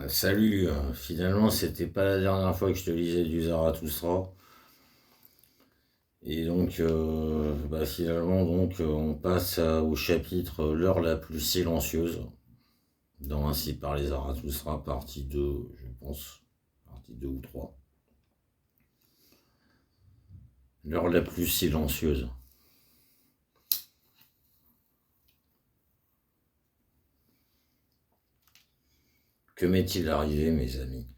Salut, finalement c'était pas la dernière fois que je te lisais du Zarathustra. Et donc finalement on passe au chapitre L'heure la plus silencieuse, dans Ainsi parlait Zarathustra, partie 2, je pense, partie 2 ou 3. L'heure la plus silencieuse. Que m'est-il arrivé, mes amis?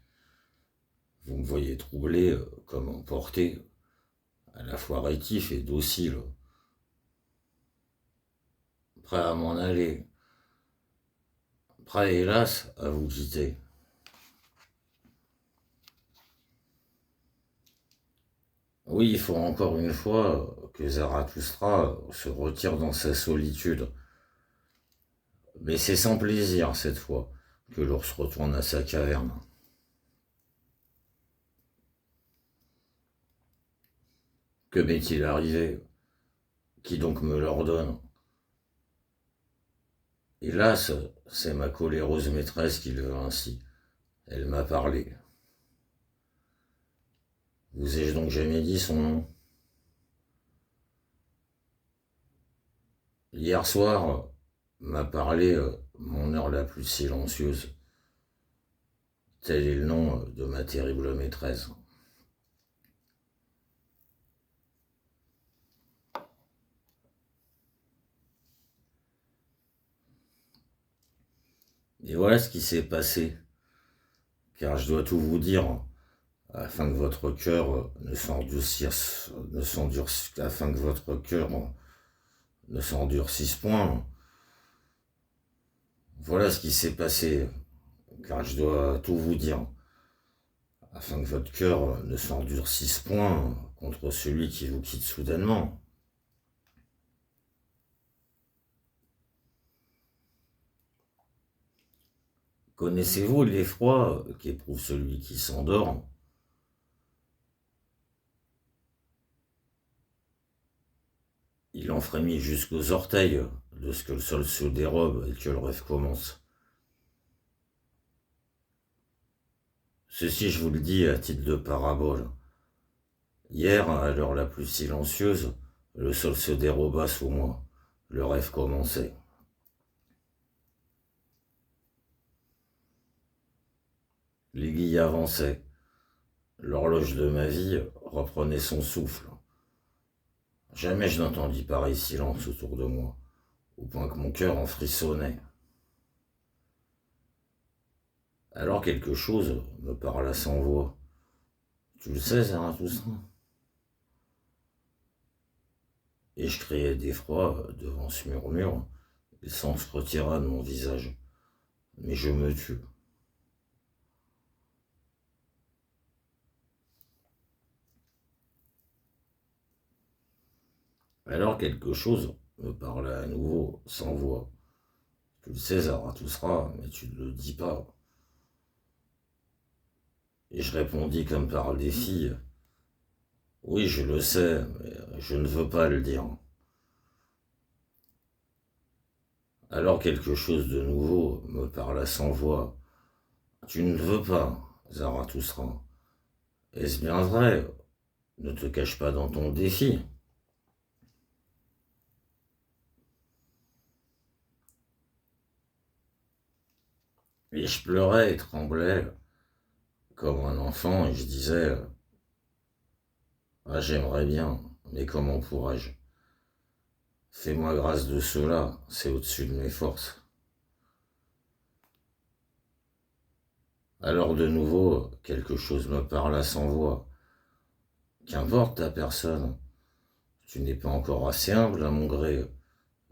Vous me voyez troublé, comme emporté, à la fois rétif et docile, prêt à m'en aller, prêt hélas à vous quitter. Oui, il faut encore une fois que Zarathustra se retire dans sa solitude. Mais c'est sans plaisir cette fois que l'ours retourne à sa caverne. Que m'est-il arrivé? Qui donc me l'ordonne? Hélas, c'est ma coléreuse maîtresse qui le veut ainsi. Elle m'a parlé. Vous ai-je donc jamais dit son nom? Hier soir, m'a parlé mon heure la plus silencieuse. Tel est le nom de ma terrible maîtresse. Et voilà ce qui s'est passé, car je dois tout vous dire, afin que votre cœur afin que votre cœur ne s'endurcisse point. Voilà ce qui s'est passé, car je dois tout vous dire, afin que votre cœur ne s'endurcisse point contre celui qui vous quitte soudainement. Connaissez-vous l'effroi qu'éprouve celui qui s'endort? Il en frémit jusqu'aux orteils de ce que le sol se dérobe et que le rêve commence. Ceci, je vous le dis à titre de parabole. Hier, à l'heure la plus silencieuse, le sol se déroba sous moi. Le rêve commençait. L'aiguille avançait. L'horloge de ma vie reprenait son souffle. Jamais je n'entendis pareil silence autour de moi, au point que mon cœur en frissonnait. Alors quelque chose me parla sans voix. Tu le sais, Zarathustra? Et je criai d'effroi devant ce murmure. Le sang se retira de mon visage. Mais je me tus. Alors quelque chose me parla à nouveau, sans voix. Tu le sais, Zarathustra, mais tu ne le dis pas. Et je répondis comme par défi. Oui, je le sais, mais je ne veux pas le dire. Alors quelque chose de nouveau me parla sans voix. Tu ne veux pas, Zarathustra. Est-ce bien vrai? Ne te cache pas dans ton défi. Et je pleurais et tremblais comme un enfant et je disais, ah j'aimerais bien, mais comment pourrais-je? Fais-moi grâce de cela, c'est au-dessus de mes forces. Alors de nouveau, quelque chose me parla sans voix. Qu'importe ta personne, tu n'es pas encore assez humble à mon gré.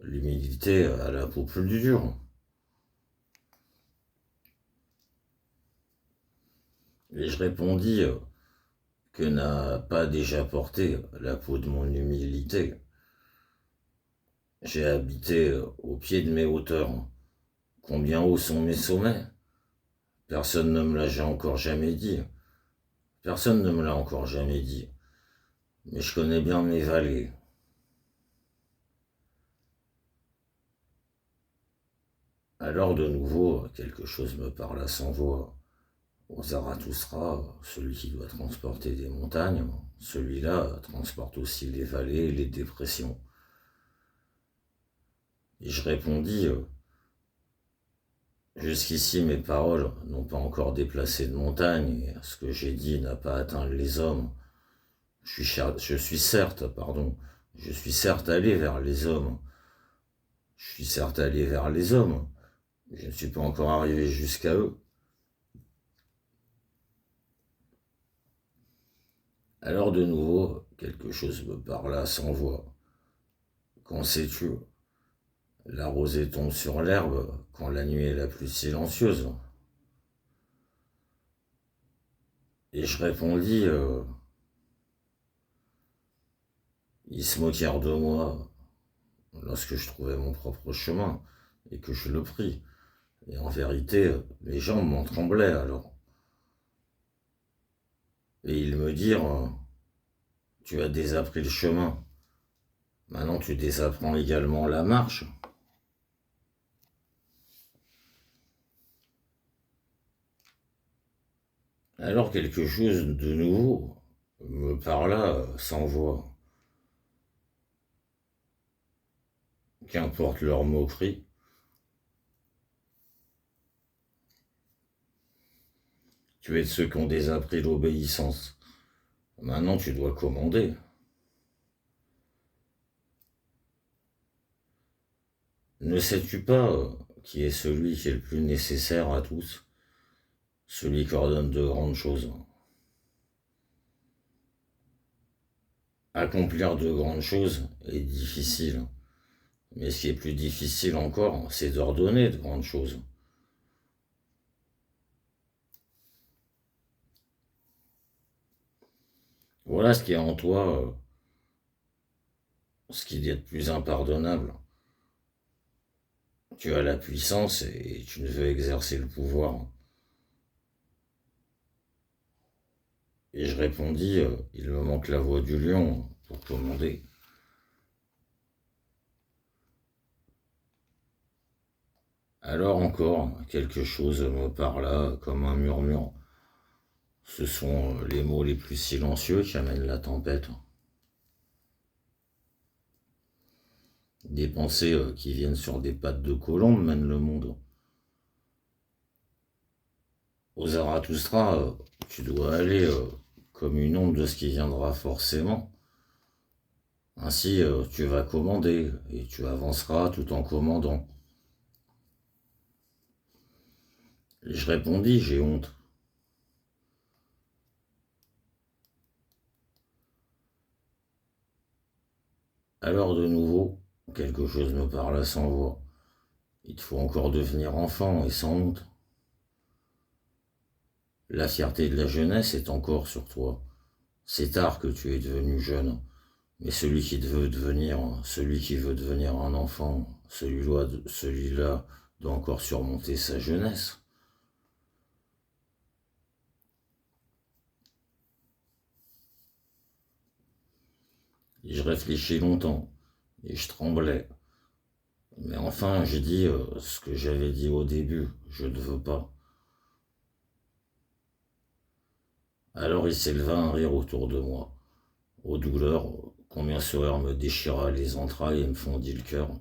L'humilité a la peau plus dure. Et je répondis que n'a pas déjà porté la peau de mon humilité. J'ai habité au pied de mes hauteurs. Combien hauts sont mes sommets? Personne ne me l'a encore jamais dit. Personne ne me l'a encore jamais dit. Mais je connais bien mes vallées. Alors de nouveau, quelque chose me parla sans voix. Au Zarathustra, celui qui doit transporter des montagnes, celui-là transporte aussi les vallées et les dépressions. Et je répondis, jusqu'ici mes paroles n'ont pas encore déplacé de montagne, et ce que j'ai dit n'a pas atteint les hommes. Je suis certes allé vers les hommes. Je suis certes allé vers les hommes. Je ne suis pas encore arrivé jusqu'à eux. Alors de nouveau, quelque chose me parla sans voix. Qu'en sais-tu? La rosée tombe sur l'herbe quand la nuit est la plus silencieuse. Et je répondis, ils se moquèrent de moi lorsque je trouvais mon propre chemin et que je le pris. Et en vérité, les jambes m'en tremblaient alors. Et ils me dirent, tu as désappris le chemin. Maintenant tu désapprends également la marche. Alors quelque chose de nouveau me parla sans voix. Qu'importe leur moquerie, tu es de ceux qui ont désappris l'obéissance. Maintenant tu dois commander. Ne sais-tu pas qui est celui qui est le plus nécessaire à tous? Celui qui ordonne de grandes choses. Accomplir de grandes choses est difficile. Mais ce qui est plus difficile encore, c'est d'ordonner de grandes choses. Voilà ce qui est en toi, ce qui est de plus impardonnable. Tu as la puissance et tu ne veux exercer le pouvoir. Et je répondis, il me manque la voix du lion pour commander. Alors encore, quelque chose me parla comme un murmure. Ce sont les mots les plus silencieux qui amènent la tempête. Des pensées qui viennent sur des pattes de colombe mènent le monde. Au Zarathustra, tu dois aller comme une onde de ce qui viendra forcément. Ainsi, tu vas commander et tu avanceras tout en commandant. Et je répondis, j'ai honte. Alors de nouveau, quelque chose me parla sans voix. Il te faut encore devenir enfant et sans honte. La fierté de la jeunesse est encore sur toi. C'est tard que tu es devenu jeune, mais celui qui veut devenir un enfant, celui-là doit encore surmonter sa jeunesse. Et je réfléchis longtemps, et je tremblais. Mais enfin, j'ai dit ce que j'avais dit au début, je ne veux pas. Alors il s'éleva un rire autour de moi. Aux douleurs, combien ce rire me déchira les entrailles et me fondit le cœur.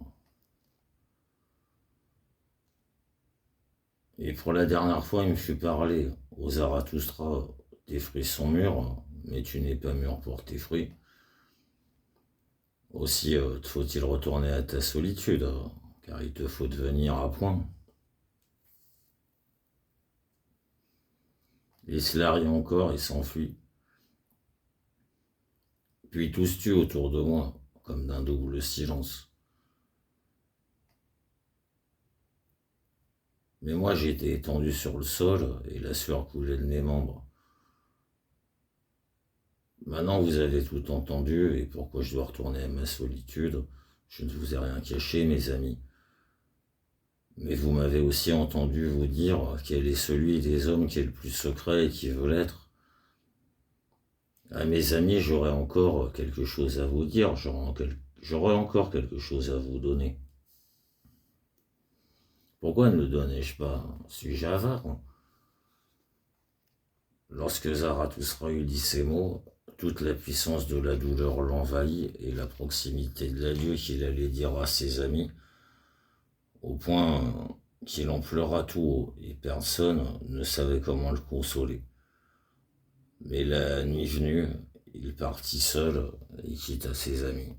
Et pour la dernière fois, il me fut parlé. Au Zarathustra, tes fruits sont mûrs, mais tu n'es pas mûr pour tes fruits. Aussi te faut-il retourner à ta solitude, car il te faut devenir à point. Il se larrie encore et s'enfuit. Puis tous tuent autour de moi, comme d'un double silence. Mais moi j'étais étendu sur le sol et la sueur coulait de mes membres. Maintenant vous avez tout entendu et pourquoi je dois retourner à ma solitude, je ne vous ai rien caché mes amis. Mais vous m'avez aussi entendu vous dire quel est celui des hommes qui est le plus secret et qui veut l'être. À mes amis, j'aurai encore quelque chose à vous dire, j'aurai encore quelque chose à vous donner. Pourquoi ne le donnais-je pas? Suis-je avare? Lorsque Zarathustra eut dit ces mots, toute la puissance de la douleur l'envahit et la proximité de l'adieu qu'il allait dire à ses amis, au point qu'il en pleura tout haut et personne ne savait comment le consoler. Mais la nuit venue, il partit seul et quitta ses amis.